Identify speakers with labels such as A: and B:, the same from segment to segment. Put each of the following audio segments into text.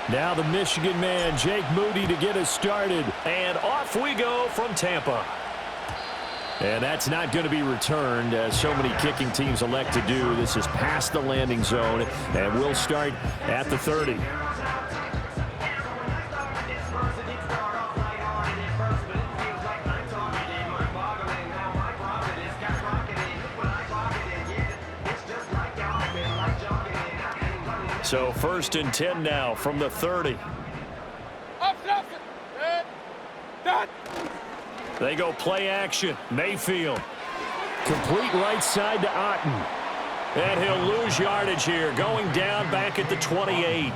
A: Now the Michigan man, Jake Moody, to get us started. And off we go from Tampa. And that's not going to be returned, as so many kicking teams elect to do. This is past the landing zone, and we'll start at the 30. So 1st and 10 now from the 30. They go play action. Mayfield. Complete right side to Otten. And he'll lose yardage here. Going down back at the 28.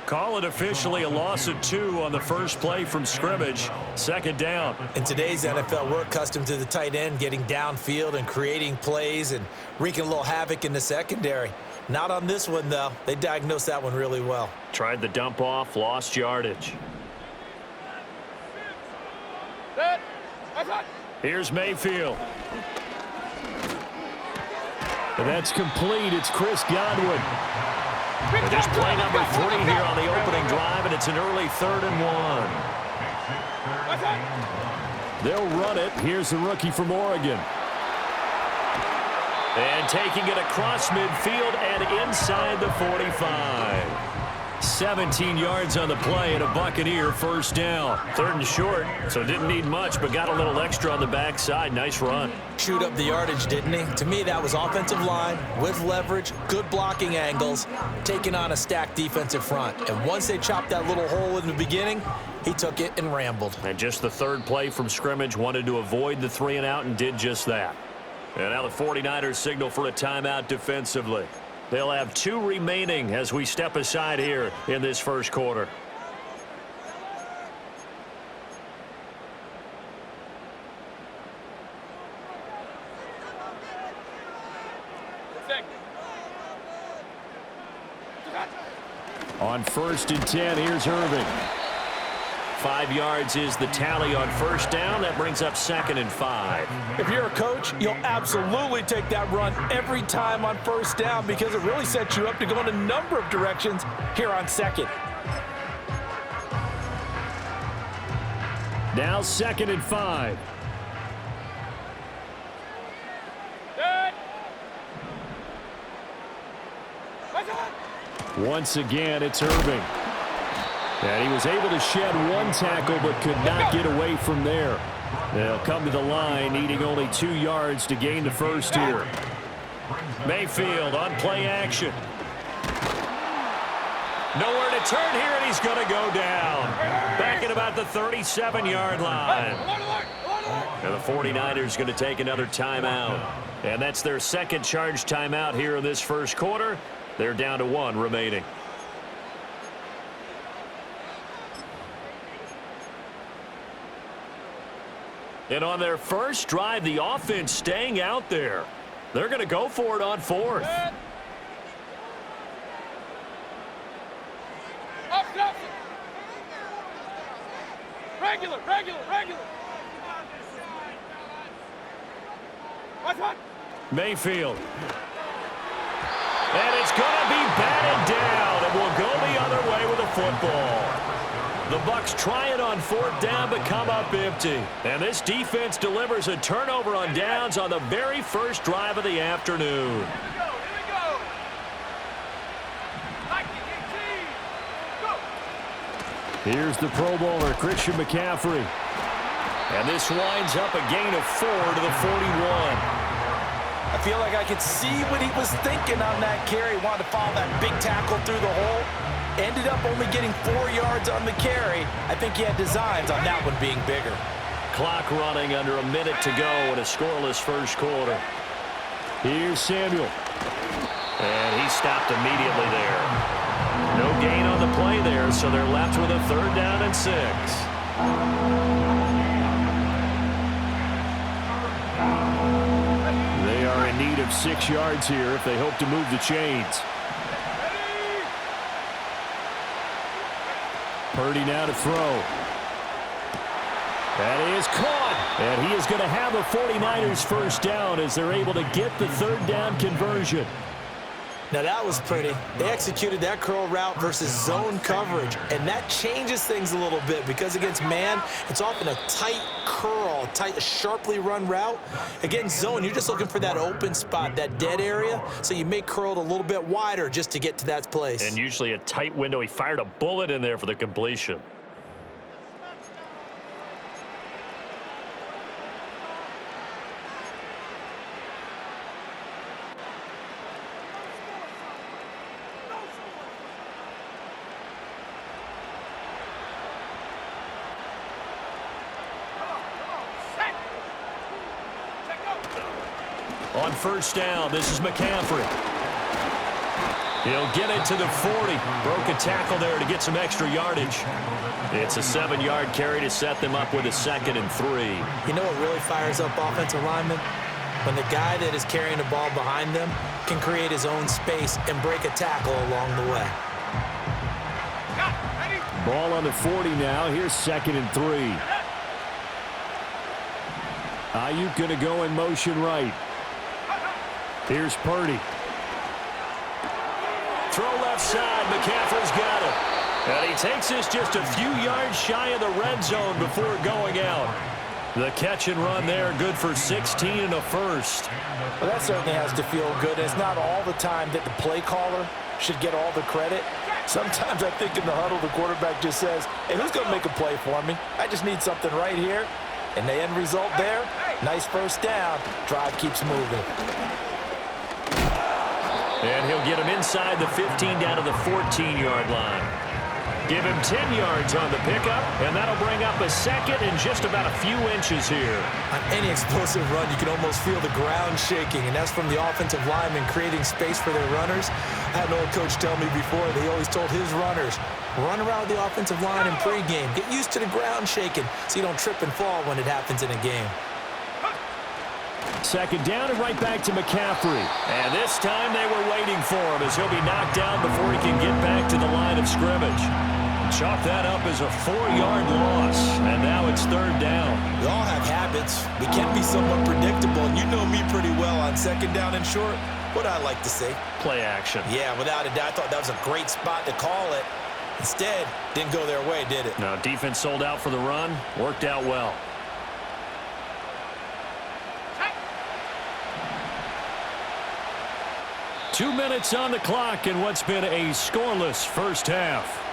A: Call it officially a loss of 2 on the first play from scrimmage. 2nd down.
B: In today's NFL, we're accustomed to the tight end getting downfield and creating plays and wreaking a little havoc in the secondary. Not on this one, though. They diagnosed that one really well.
A: Tried the dump off, lost yardage. Here's Mayfield. And that's complete. It's Chris Godwin. And there's play number 3 here on the opening drive, and it's an early 3rd and 1. They'll run it. Here's the rookie from Oregon. And taking it across midfield and inside the 45. 17 yards on the play and a Buccaneer first down. 3rd and short, so didn't need much, but got a little extra on the backside. Nice run.
B: Chewed up the yardage, didn't he? To me, that was offensive line with leverage, good blocking angles, taking on a stacked defensive front. And once they chopped that little hole in the beginning, he took it and rambled.
A: And just the 3rd play from scrimmage, wanted to avoid the 3 and out and did just that. And now the 49ers signal for a timeout defensively. They'll have 2 remaining as we step aside here in this first quarter. On 1st and 10, here's Irving. 5 yards is the tally on first down. That brings up 2nd and 5.
B: If you're a coach, you'll absolutely take that run every time on first down because it really sets you up to go in a number of directions here on 2nd.
A: Now 2nd and 5. Once again, it's Irving. And he was able to shed 1 tackle but could not get away from there. They'll come to the line, needing only 2 yards to gain the first here. Mayfield on play action. Nowhere to turn here, and he's going to go down. Back at about the 37-yard line. And the 49ers going to take another timeout. And that's their 2nd charge timeout here in this first quarter. They're down to 1 remaining. And on their first drive, the offense staying out there. They're going to go for it on 4th.
C: Regular.
A: Mayfield. And it's going to be batted down, and we'll go the other way with the football. The Bucs try it on 4th down, but come up empty. And this defense delivers a turnover on downs on the very first drive of the afternoon. Here's the Pro Bowler, Christian McCaffrey. And this winds up a gain of 4 to the 41.
B: I feel like I could see what he was thinking on that carry. Wanted to follow that big tackle through the hole. Ended up only getting 4 yards on the carry. I think he had designs on that one being bigger.
A: Clock running under a minute to go in a scoreless first quarter. Here's Samuel. And he stopped immediately there. No gain on the play there, so they're left with a 3rd down and 6. They are in need of 6 yards here if they hope to move the chains. Purdy now to throw. That is caught. And he is going to have a 49ers first down as they're able to get the 3rd down conversion.
B: Now that was pretty. They executed that curl route versus zone coverage, and that changes things a little bit because against man, it's often a tight curl, tight, sharply run route. Against zone, you're just looking for that open spot, that dead area, so you may curl it a little bit wider just to get to that place.
A: And usually a tight window. He fired a bullet in there for the completion. On first down, this is McCaffrey. He'll get it to the 40. Broke a tackle there to get some extra yardage. It's a 7-yard carry to set them up with a 2nd and 3.
B: You know what really fires up offensive linemen? When the guy that is carrying the ball behind them can create his own space and break a tackle along the way.
A: Ball on the 40 now. Here's 2nd and 3. Ayuk going to go in motion right. Here's Purdy. Throw left side. McCaffrey's got it. And he takes this just a few yards shy of the red zone before going out. The catch and run there, good for 16 and a first.
D: Well, that certainly has to feel good. It's not all the time that the play caller should get all the credit. Sometimes I think in the huddle, the quarterback just says, hey, who's going to make a play for me? I just need something right here. And the end result there, nice first down. Drive keeps moving.
A: And he'll get him inside the 15 down to the 14-yard line. Give him 10 yards on the pickup, and that'll bring up a 2nd and just about a few inches here.
B: On any explosive run, you can almost feel the ground shaking, and that's from the offensive linemen creating space for their runners. I had an old coach tell me before, he always told his runners, run around the offensive line in pregame. Get used to the ground shaking so you don't trip and fall when it happens in a game.
A: 2nd down and right back to McCaffrey. And this time they were waiting for him as he'll be knocked down before he can get back to the line of scrimmage. Chalk that up as a 4-yard loss. And now it's 3rd down.
B: We all have habits. We can be somewhat predictable, and you know me pretty well on 2nd down and short. What I like to say?
A: Play action.
B: Yeah, without a doubt. I thought that was a great spot to call it. Instead, didn't go their way, did it?
A: No, defense sold out for the run. Worked out well. Two minutes on the clock in what's been a scoreless first half.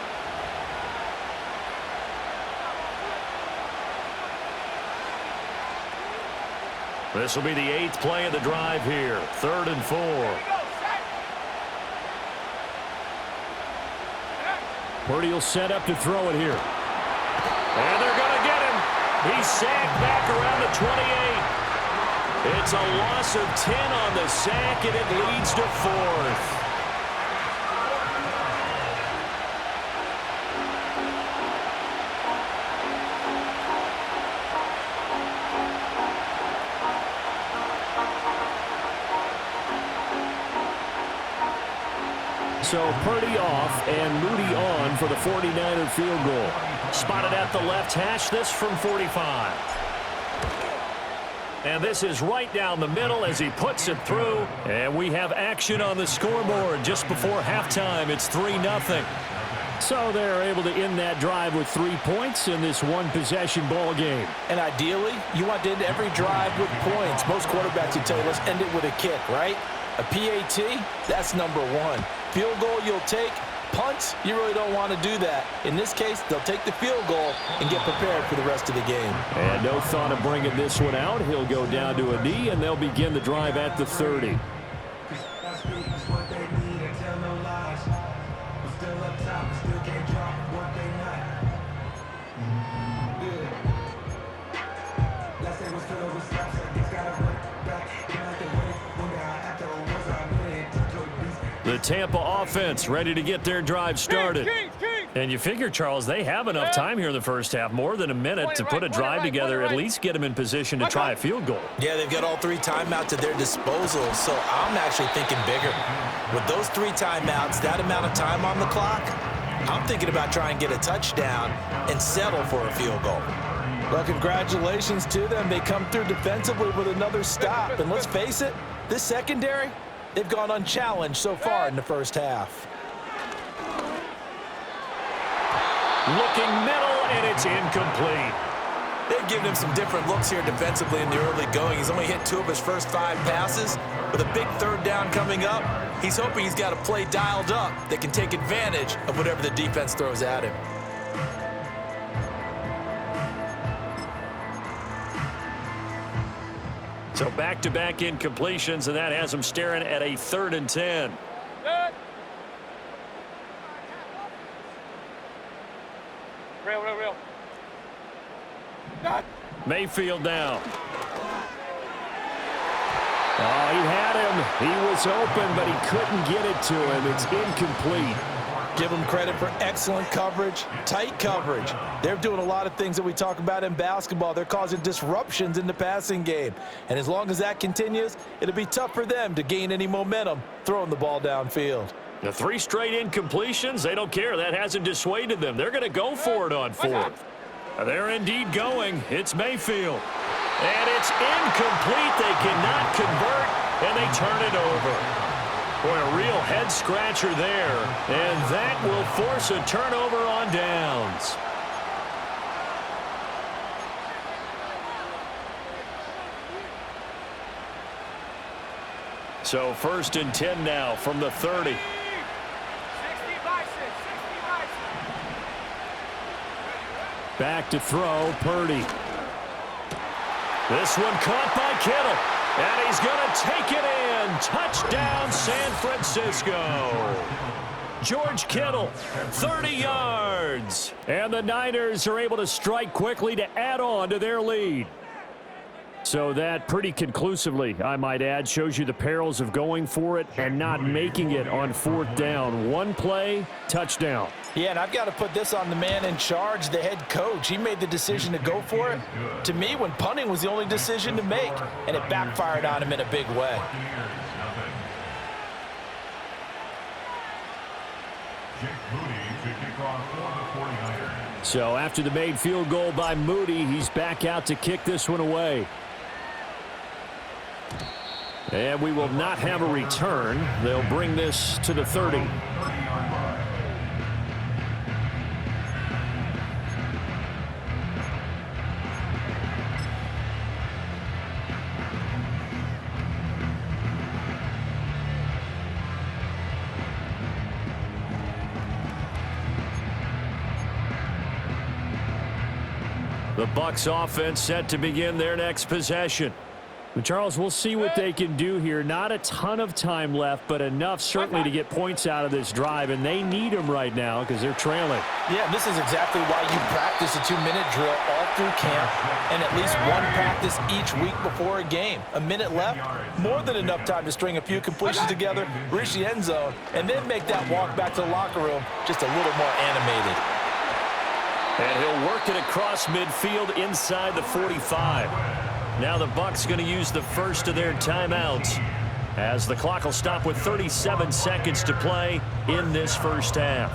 A: This will be the 8th play of the drive here. 3rd and 4. Purdy will set up to throw it here. And they're going to get him. He's sacked back around the 28. It's a loss of 10 on the sack, and it leads to 4th. So Purdy off and Moody on for the 49er field goal. Spotted at the left hash, this from 45. And this is right down the middle as he puts it through. And we have action on the scoreboard just before halftime. It's 3-0. So they're able to end that drive with 3 points in this one-possession ball game.
D: And ideally, you want to end every drive with points. Most quarterbacks would tell you, let's end it with a kick, right? A PAT, that's number 1. Field goal you'll take. Punts, you really don't want to do that. In this case, they'll take the field goal and get prepared for the rest of the game.
A: And no thought of bringing this one out. He'll go down to a knee, and they'll begin the drive at the 30. The Tampa offense ready to get their drive started. And you figure, Charles, they have enough time here in the first half, more than a minute, to put a drive together, at least get them in position to try a field goal.
B: Yeah, they've got all 3 timeouts at their disposal, so I'm actually thinking bigger. With those 3 timeouts, that amount of time on the clock, I'm thinking about trying to get a touchdown and settle for a field goal.
D: Well, congratulations to them. They come through defensively with another stop. And let's face it, this secondary, They've gone unchallenged so far in the first half.
A: Looking middle, and it's incomplete.
B: They've given him some different looks here defensively in the early going. He's only hit 2 of his first 5 passes. With a big third down coming up, he's hoping he's got a play dialed up that can take advantage of whatever the defense throws at him.
A: So back-to-back incompletions, and that has him staring at a 3rd and 10.
C: Real.
A: Mayfield now. Oh, he had him. He was open, but he couldn't get it to him. It's incomplete.
D: Give them credit for excellent coverage, tight coverage. They're doing a lot of things that we talk about in basketball. They're causing disruptions in the passing game. And as long as that continues, it'll be tough for them to gain any momentum throwing the ball downfield.
A: The 3 straight incompletions, they don't care. That hasn't dissuaded them. They're going to go for it on 4th. They're indeed going. It's Mayfield. And it's incomplete. They cannot convert, and they turn it over. Boy, a real head-scratcher there. And that will force a turnover on downs. So 1st and 10 now from the 30. Back to throw, Purdy. This one caught by Kittle. And he's going to take it in. Touchdown, San Francisco. George Kittle, 30 yards. And the Niners are able to strike quickly to add on to their lead. So that pretty conclusively, I might add, shows you the perils of going for it and not making it on 4th down. One play, touchdown.
D: Yeah, and I've got to put this on the man in charge, the head coach. He made the decision to go for it. To me, when punting was the only decision to make, and it backfired on him in a big way.
A: So after the made field goal by Moody, he's back out to kick this one away. And we will not have a return. They'll bring this to the 30. The Bucs offense set to begin their next possession. But Charles, we'll see what they can do here. Not a ton of time left, but enough certainly to get points out of this drive, and they need them right now because they're trailing.
D: Yeah, this is exactly why you practice a 2-minute drill all through camp and at least one practice each week before a game. A minute left, more than enough time to string a few completions together, reach the end zone, and then make that walk back to the locker room just a little more animated.
A: And he'll work it across midfield inside the 45. Now the Bucs going to use the first of their timeouts as the clock will stop with 37 seconds to play in this first half.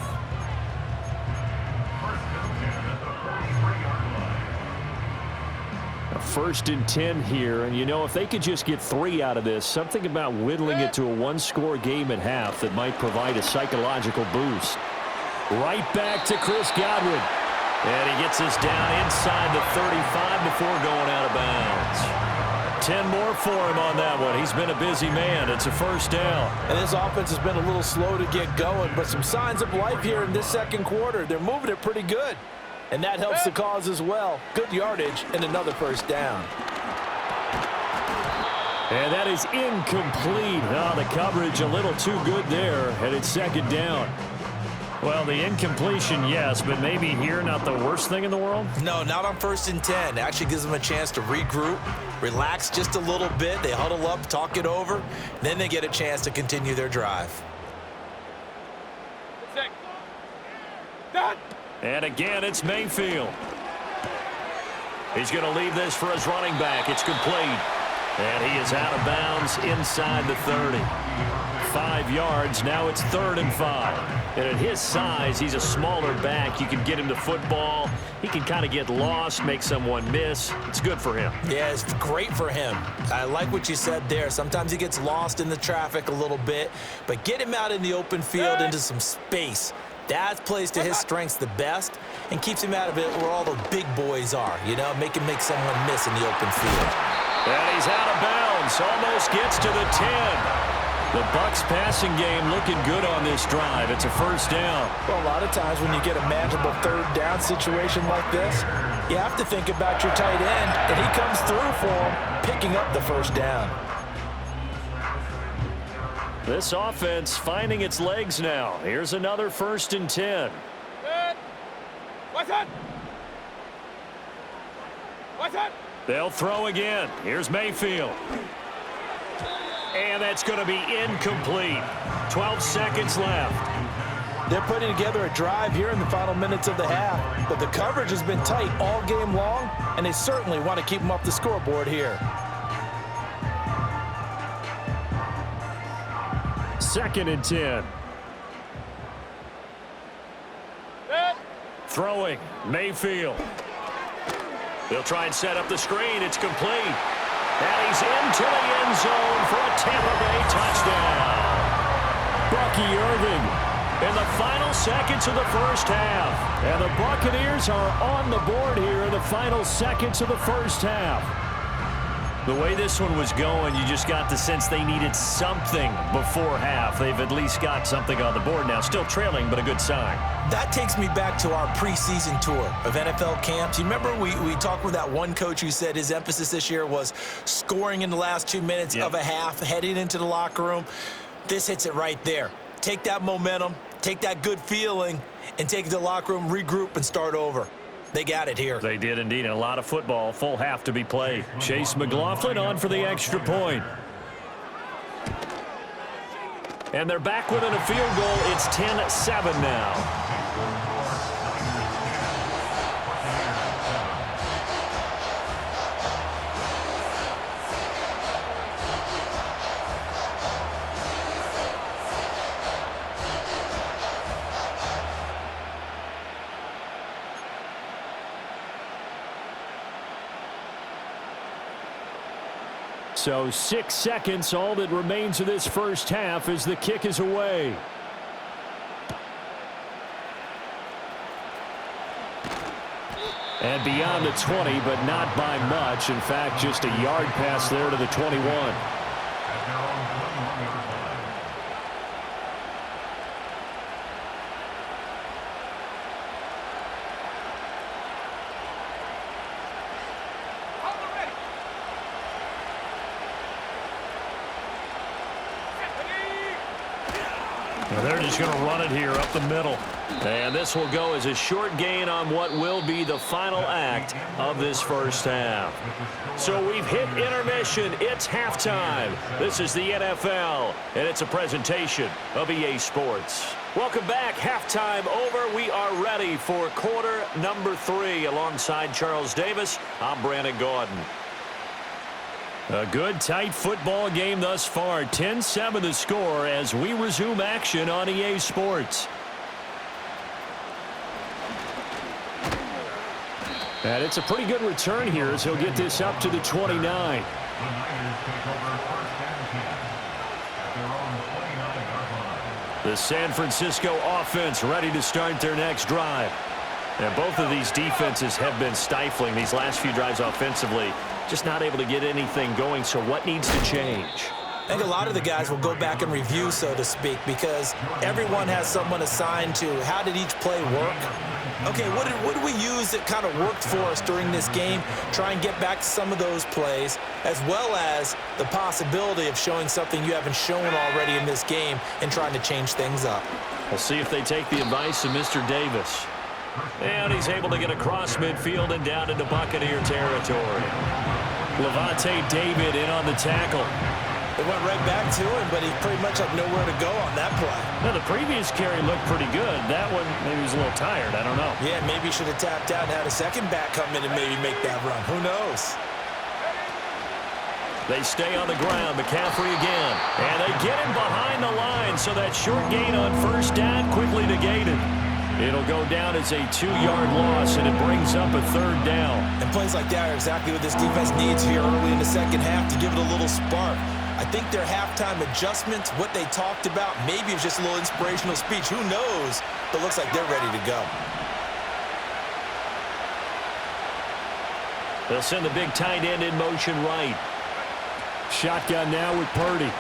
A: A 1st and 10 here, and you know, if they could just get 3 out of this, something about whittling it to a 1-score game at half that might provide a psychological boost. Right back to Chris Godwin. And he gets this down inside the 35 before going out of bounds. 10 more for him on that one. He's been a busy man. It's a 1st down.
D: And this offense has been a little slow to get going, but some signs of life here in this 2nd quarter. They're moving it pretty good. And that helps the cause as well. Good yardage and another 1st down.
A: And that is incomplete. Oh, the coverage a little too good there, and it's 2nd down. Well, the incompletion, yes, but maybe here not the worst thing in the world?
B: No, not on 1st and 10. It actually gives them a chance to regroup, relax just a little bit. They huddle up, talk it over. Then they get a chance to continue their drive.
A: And again, it's Mayfield. He's going to leave this for his running back. It's complete. And he is out of bounds inside the 30. 5 yards. Now it's 3rd and 5. And at his size, he's a smaller back. You can get him to football. He can kind of get lost, make someone miss. It's good for him.
B: Yeah, it's great for him. I like what you said there. Sometimes he gets lost in the traffic a little bit, but get him out in the open field into some space. That plays to his strengths the best and keeps him out of it where all the big boys are, you know, make someone miss in the open field.
A: And he's out of bounds. Almost gets to the 10. The Bucs passing game looking good on this drive. It's a 1st down.
D: Well, a lot of times when you get a manageable 3rd down situation like this, you have to think about your tight end, and he comes through for him, picking up the 1st down.
A: This offense finding its legs now. Here's another 1st and 10.
C: What's that? What's that?
A: They'll throw again. Here's Mayfield. And that's going to be incomplete. 12 seconds left.
D: They're putting together a drive here in the final minutes of the half, but the coverage has been tight all game long, and they certainly want to keep them off the scoreboard here.
A: 2nd and 10. Throwing, Mayfield. They'll try and set up the screen. It's complete. And he's into the end zone for a Tampa Bay touchdown. Bucky Irving in the final seconds of the 1st half. And the Buccaneers are on the board here in the final seconds of the 1st half. The way this one was going, you just got the sense they needed something before half. They've at least got something on the board now. Still trailing, but a good sign.
B: That takes me back to our preseason tour of NFL camps. You remember we talked with that one coach who said his emphasis this year was scoring in the last 2 minutes of a half, heading into the locker room. This hits it right there. Take that momentum, take that good feeling, and take it to the locker room, regroup, and start over. They got it here.
A: They did indeed. And a lot of football. Full half to be played. Chase McLaughlin on for the extra point. And they're back within a field goal. It's 10-7 now. So 6 seconds, all that remains of this 1st half as the kick is away. And beyond the 20, but not by much. In fact, just a yard pass there to the 21. They're just going to run it here up the middle. And this will go as a short gain on what will be the final act of this 1st half. So we've hit intermission. It's halftime. This is the NFL, and it's a presentation of EA Sports. Welcome back. Halftime over. We are ready for quarter number 3. Alongside Charles Davis, I'm Brandon Gordon. A good, tight football game thus far. 10-7 the score as we resume action on EA Sports. And it's a pretty good return here as he'll get this up to the 29. The San Francisco offense ready to start their next drive. And both of these defenses have been stifling these last few drives offensively. Just not able to get anything going, so what needs to change?
B: I think a lot of the guys will go back and review, so to speak, because everyone has someone assigned to how did each play work. Okay, what did we use that kind of worked for us during this game? Try and get back to some of those plays, as well as the possibility of showing something you haven't shown already in this game and trying to change things up.
A: We'll see if they take the advice of Mr. Davis. And he's able to get across midfield and down into Buccaneer territory. Levante David in on the tackle.
B: It went right back to him, but he pretty much had nowhere to go on that play.
A: Now, the previous carry looked pretty good. That one, maybe he was a little tired. I don't know.
B: Yeah, maybe he should have tapped out and had a second back come in and maybe make that run. Who knows?
A: They stay on the ground. McCaffrey again. And they get him behind the line, so that short gain on first down quickly negated. It'll go down as a 2-yard loss, and it brings up a third down.
B: And plays like that are exactly what this defense needs here early in the second half to give it a little spark. I think their halftime adjustments, what they talked about, maybe it was just a little inspirational speech. Who knows? But looks like they're ready to go.
A: They'll send the big tight end in motion right. Shotgun now with Purdy.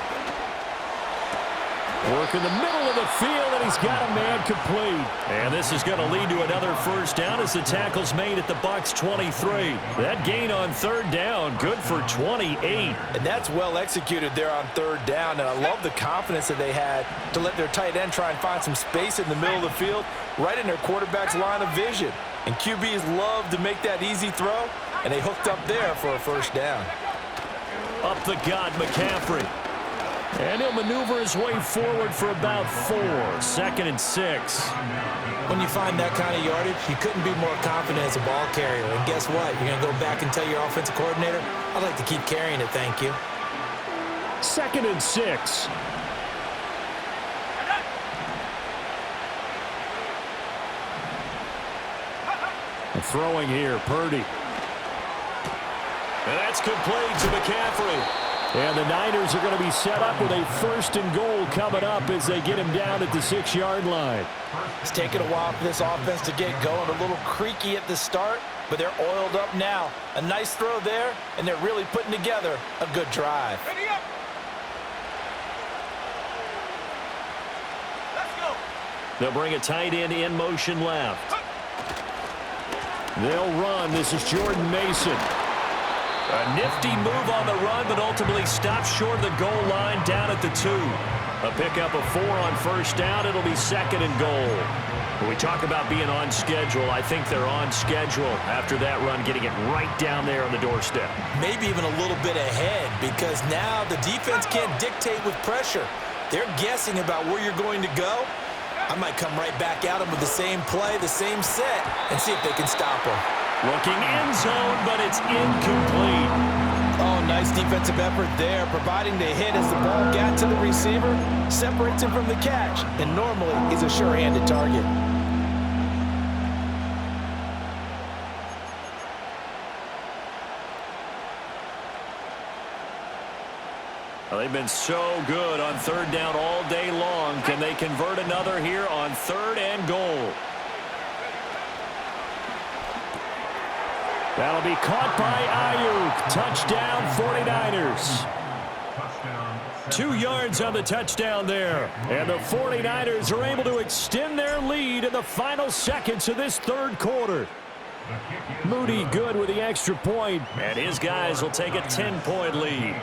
A: Work in the middle of the field, and he's got a man complete. And this is going to lead to another first down as the tackle's made at the Bucs 23. That gain on third down, good for 28.
D: And that's well executed there on third down, and I love the confidence that they had to let their tight end try and find some space in the middle of the field, right in their quarterback's line of vision. And QBs love to make that easy throw, and they hooked up there for a first down.
A: Up the gut, McCaffrey. And he'll maneuver his way forward for about 4. 2nd and 6.
B: When you find that kind of yardage, you couldn't be more confident as a ball carrier. And guess what? You're going to go back and tell your offensive coordinator, I'd like to keep carrying it, thank you.
A: 2nd and 6. Throwing here, Purdy. And that's complete to McCaffrey. And the Niners are going to be set up with a 1st and goal coming up as they get him down at the 6-yard line.
D: It's taken a while for this offense to get going. A little creaky at the start, but they're oiled up now. A nice throw there, and they're really putting together a good drive.
C: Ready up. Let's go.
A: They'll bring a tight end in motion left. They'll run. This is Jordan Mason. A nifty move on the run, but ultimately stops short of the goal line down at the 2. A pickup of 4 on first down. It'll be 2nd and goal. When we talk about being on schedule, I think they're on schedule after that run, getting it right down there on the doorstep.
B: Maybe even a little bit ahead, because now the defense can't dictate with pressure. They're guessing about where you're going to go. I might come right back at them with the same play, the same set, and see if they can stop them.
A: Looking end zone, but it's incomplete.
D: Oh, nice defensive effort there, providing the hit as the ball got to the receiver, separates him from the catch, and normally he's a sure-handed target.
A: Well, they've been so good on third down all day long. Can they convert another here on 3rd and goal? That'll be caught by Ayuk. Touchdown, 49ers. 2 yards on the touchdown there. And the 49ers are able to extend their lead in the final seconds of this 3rd quarter. Moody good with the extra point, and his guys will take a 10-point lead.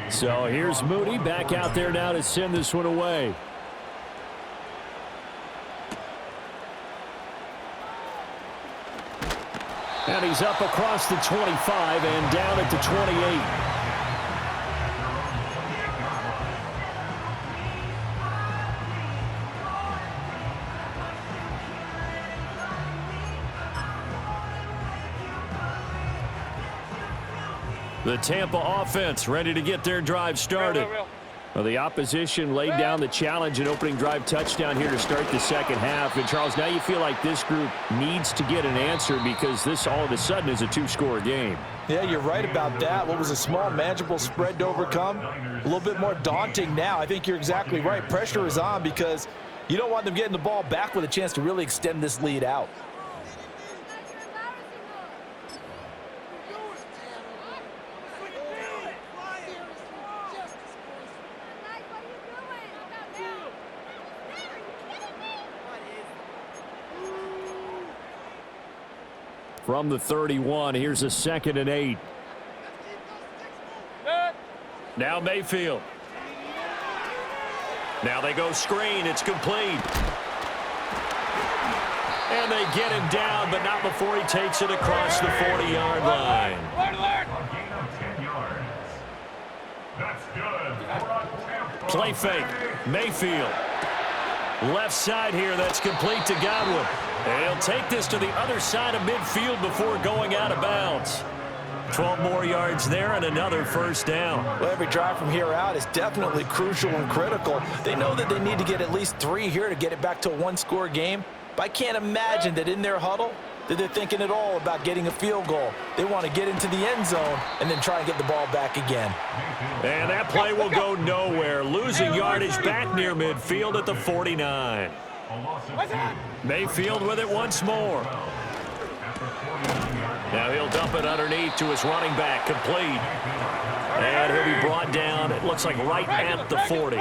A: So here's Moody back out there now to send this one away. And he's up across the 25 and down at the 28. The Tampa offense ready to get their drive started. Well, the opposition laid down the challenge, an opening drive touchdown here to start the second half. And, Charles, now you feel like this group needs to get an answer because this all of a sudden is a 2-score game.
D: Yeah, you're right about that. What was a small, manageable spread to overcome, a little bit more daunting now. I think you're exactly right. Pressure is on because you don't want them getting the ball back with a chance to really extend this lead out.
A: From the 31, here's a 2nd and 8. Now Mayfield. Now they go screen. It's complete. And they get him down, but not before he takes it across the 40-yard line. Play fake. Mayfield. Left side here. That's complete to Godwin. And he'll take this to the other side of midfield before going out of bounds. 12 more yards there and another first down.
D: Well, every drive from here out is definitely crucial and critical. They know that they need to get at least 3 here to get it back to a one-score game. But I can't imagine that in their huddle that they're thinking at all about getting a field goal. They want to get into the end zone and then try and get the ball back again.
A: And that play will go nowhere. Losing yardage back near midfield at the 49. Mayfield with it once more. Now he'll dump it underneath to his running back, complete. And he'll be brought down, it looks like right at the 40.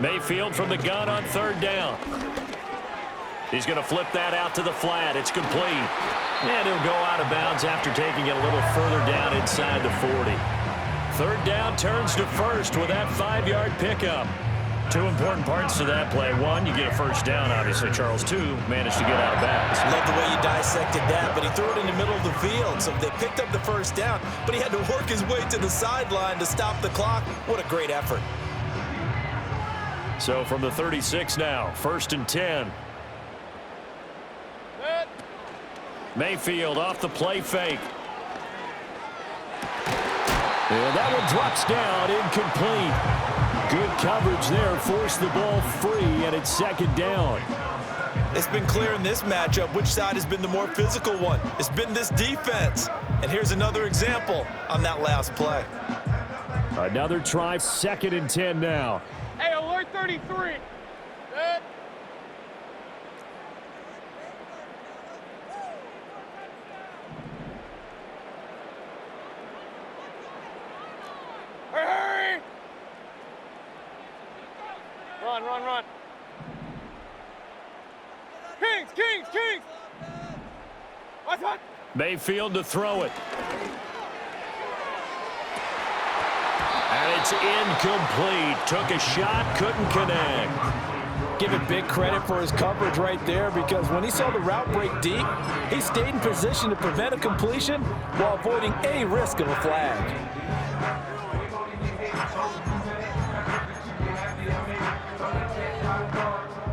A: Mayfield from the gun on third down. He's going to flip that out to the flat. It's complete. And he'll go out of bounds after taking it a little further down inside the 40. Third down turns to first with that 5-yard pickup. 2 important parts to that play. 1, you get a first down, obviously. Charles, 2, managed to get out of bounds.
B: Love the way you dissected that, but he threw it in the middle of the field, so they picked up the first down, but he had to work his way to the sideline to stop the clock. What a great effort.
A: So from the 36 now, 1st and 10. Mayfield off the play fake. And that one drops down, incomplete. Good coverage there, forced the ball free, and it's 2nd down.
B: It's been clear in this matchup which side has been the more physical one. It's been this defense. And here's another example on that last play.
A: Another try, 2nd and 10 now.
C: Hey, alert 33. Good. Hurry! Run. Kings! What's that?
A: Mayfield to throw it. And it's incomplete. Took a shot, couldn't connect.
D: Give it big credit for his coverage right there, because when he saw the route break deep, he stayed in position to prevent a completion while avoiding any risk of a flag.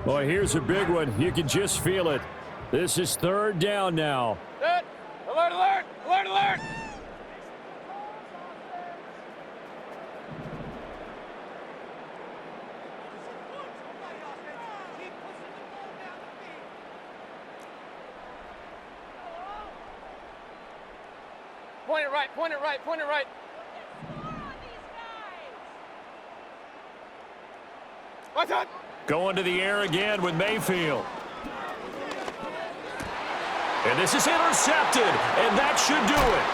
A: Boy, here's a big one. You can just feel it. This is 3rd down now.
C: Good. Alert! Point it right. What's that?
A: Going to the air again with Mayfield. And this is intercepted, and that should do it.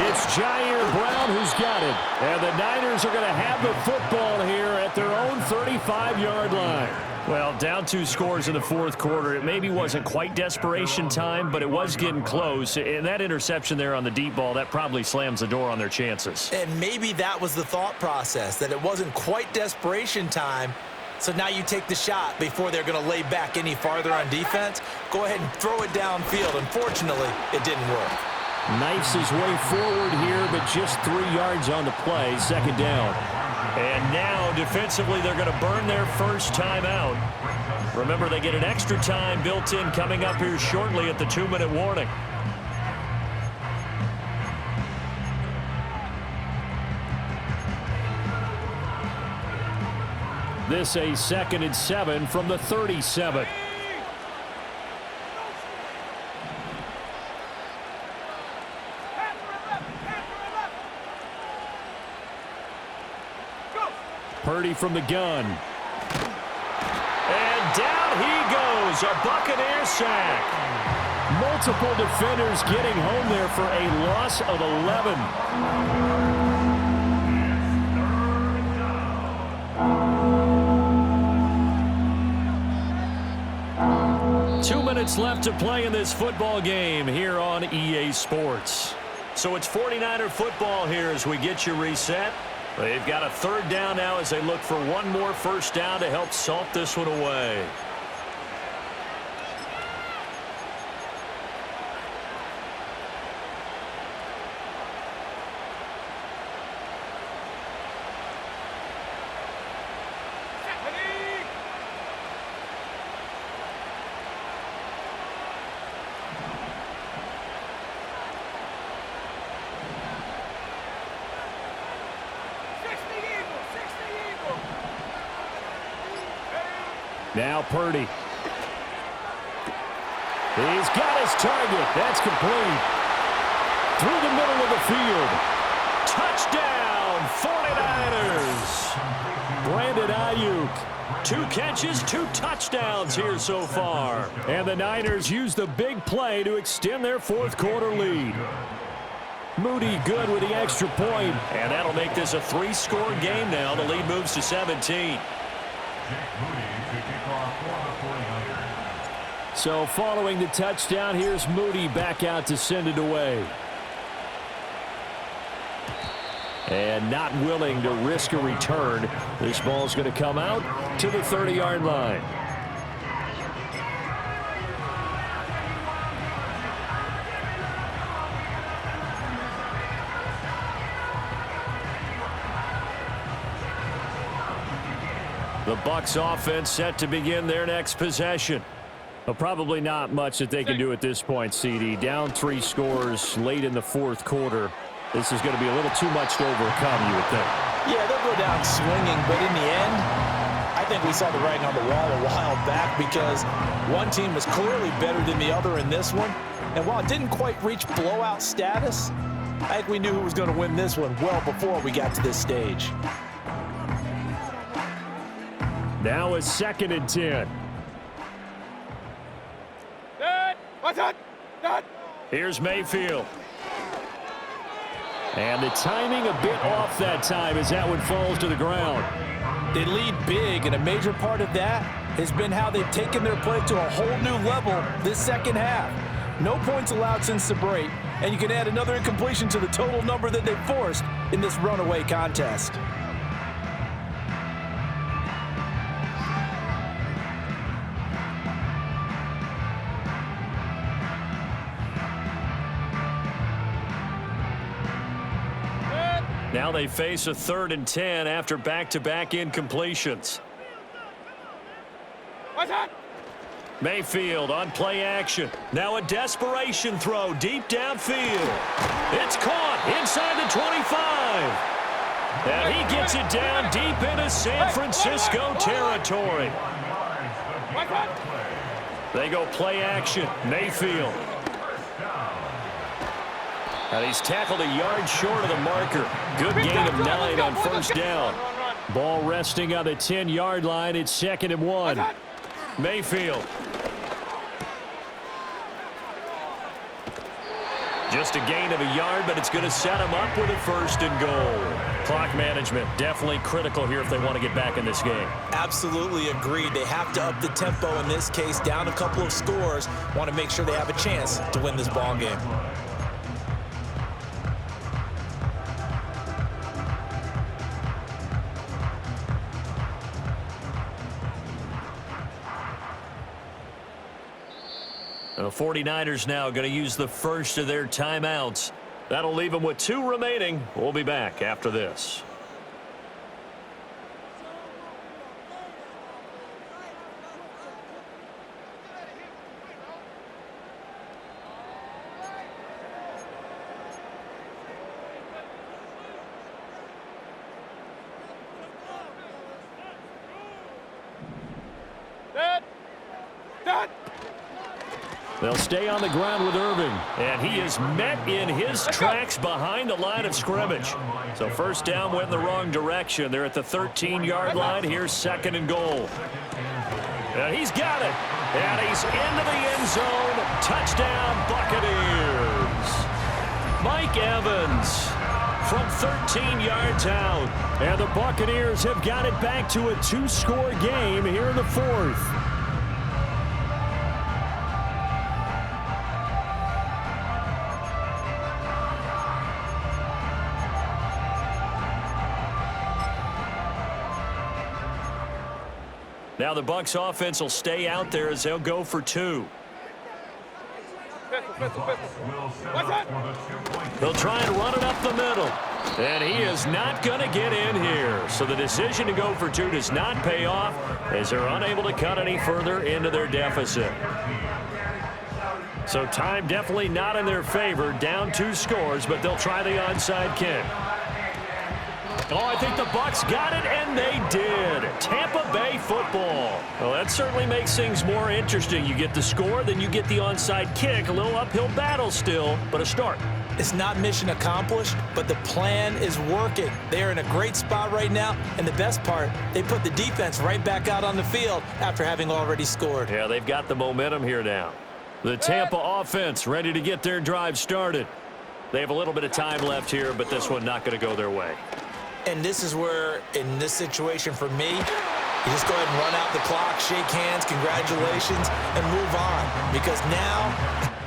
A: It's Jair Brown who's got it. And the Niners are going to have the football here at their own 35-yard line. Well, down 2 scores in the 4th quarter. It maybe wasn't quite desperation time, but it was getting close. And that interception there on the deep ball, that probably slams the door on their chances.
B: And maybe that was the thought process, that it wasn't quite desperation time. So now you take the shot before they're going to lay back any farther on defense. Go ahead and throw it downfield. Unfortunately, it didn't work.
A: Knifes his way forward here, but just 3 yards on the play, 2nd down. And now, defensively, they're going to burn their first time out. Remember, they get an extra time built in coming up here shortly at the 2-minute warning. This a 2nd and 7 from the 37. Purdy from the gun. And down he goes, a Buccaneer sack. Multiple defenders getting home there for a loss of 11. 2 minutes left to play in this football game here on EA Sports. So it's 49er football here as we get you reset. They've got a 3rd down now as they look for one more first down to help salt this one away. Now Purdy. He's got his target. That's complete. Through the middle of the field. Touchdown, 49ers. Brandon Ayuk. 2 catches, 2 touchdowns here so far. And the Niners use the big play to extend their fourth quarter lead. Moody good with the extra point. And that'll make this a 3-score game now. The lead moves to 17. So following the touchdown, here's Moody back out to send it away. And not willing to risk a return. This ball's going to come out to the 30-yard line. The Bucs offense set to begin their next possession. Well, probably not much that they can do at this point, CD. Down 3 scores late in the fourth quarter. This is going to be a little too much to overcome, you would think.
B: Yeah, they'll go down swinging, but in the end, I think we saw the writing on the wall a while back because one team was clearly better than the other in this one. And while it didn't quite reach blowout status, I think we knew who was going to win this one well before we got to this stage.
A: Now a 2nd and 10. Here's Mayfield. And the timing a bit off that time as that one falls to the ground.
B: They lead big, and a major part of that has been how they've taken their play to a whole new level this second half. No points allowed since the break, and you can add another incompletion to the total number that they forced in this runaway contest.
A: Now they face a 3rd and 10 after back-to-back incompletions. Mayfield on play action. Now a desperation throw deep downfield. It's caught inside the 25. And he gets it down deep into San Francisco territory. They go play action. Mayfield. And he's tackled a yard short of the marker. Good gain of 9 on first down. Ball resting on the 10-yard line. It's 2nd and 1. Mayfield. Just a gain of a yard, but it's going to set him up with a 1st and goal. Clock management definitely critical here if they want to get back in this game.
B: Absolutely agreed. They have to up the tempo in this case, down a couple of scores. Want to make sure they have a chance to win this ball game.
A: The 49ers now going to use the first of their timeouts. That'll leave them with 2 remaining. We'll be back after this. They'll stay on the ground with Irving. And he is met in his tracks behind the line of scrimmage. So first down went in the wrong direction. They're at the 13-yard line. Here's 2nd and goal. And he's got it. And he's into the end zone. Touchdown, Buccaneers. Mike Evans from 13 yards out. And the Buccaneers have got it back to a 2-score game here in the 4th. Now the Bucs offense will stay out there as they'll go for 2. They'll try and run it up the middle. And he is not going to get in here. So the decision to go for 2 does not pay off as they're unable to cut any further into their deficit. So time definitely not in their favor. Down 2 scores, but they'll try the onside kick. Oh, I think the Bucs got it, and they did. Tampa Bay football. Well, that certainly makes things more interesting. You get the score, then you get the onside kick. A little uphill battle still, but a start.
B: It's not mission accomplished, but the plan is working. They're in a great spot right now, and the best part, they put the defense right back out on the field after having already scored.
A: Yeah, they've got the momentum here now. The Tampa offense ready to get their drive started. They have a little bit of time left here, but this one not going to go their way.
B: And this is where, in this situation for me, you just go ahead and run out the clock, shake hands, congratulations, and move on. Because now